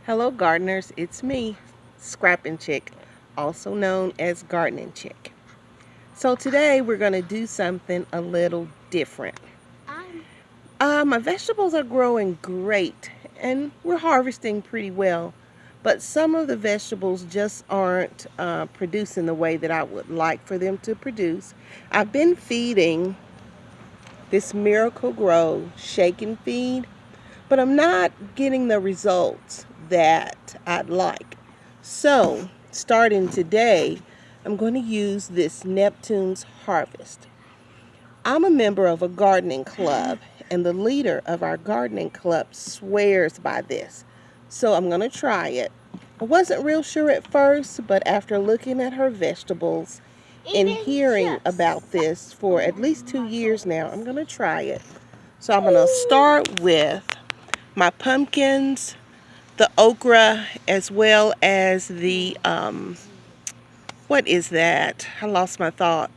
Hello gardeners, it's me, Scrapping Chick, also known as Gardening Chick. So today we're going to do something a little different. My vegetables are growing great and we're harvesting pretty well, but some of the vegetables just aren't producing the way that I would like for them to produce. I've been feeding this Miracle Grow shake and feed, but I'm not getting the results that I'd like. So, starting today, I'm going to use this Neptunes Harvest. I'm a member of a gardening club, and the leader of our gardening club swears by this. So, I'm going to try it. I wasn't real sure at first, but after looking at her vegetables and hearing about this for at least 2 years now, I'm going to try it. So, I'm going to start with my pumpkins, the okra, as well as the, what is that? I lost my thought.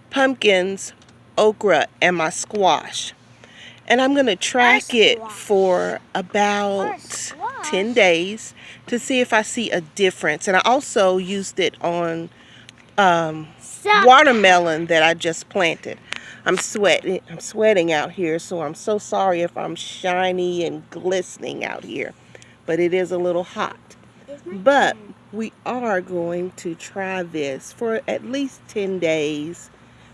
Pumpkins, okra, and my squash. And I'm going to track it for about 10 days to see if I see a difference. And I also used it on watermelon that I just planted. I'm sweating out here, so I'm so sorry if I'm shiny and glistening out here, but it is a little hot. But we are going to try this for at least 10 days,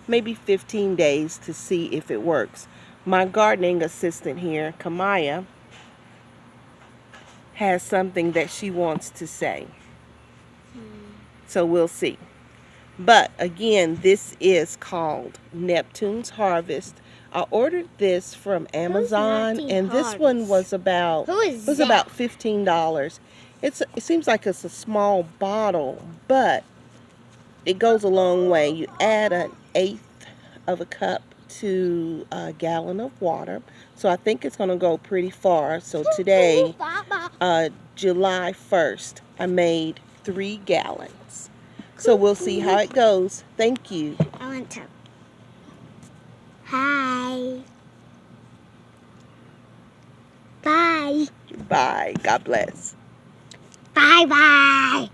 maybe 15 days to see if it works. My gardening assistant here, Kamaya, has something that she wants to say. So we'll see. But again, this is called Neptune's Harvest. I ordered this from Amazon, and this one was about $15. It seems like it's a small bottle, but it goes a long way. You add 1/8 of a cup to a gallon of water, so I think it's going to go pretty far. So today, July 1st, I made 3 gallons. So we'll see how it goes. Thank you. I want to. Hi. Bye. Bye. God bless. Bye-bye.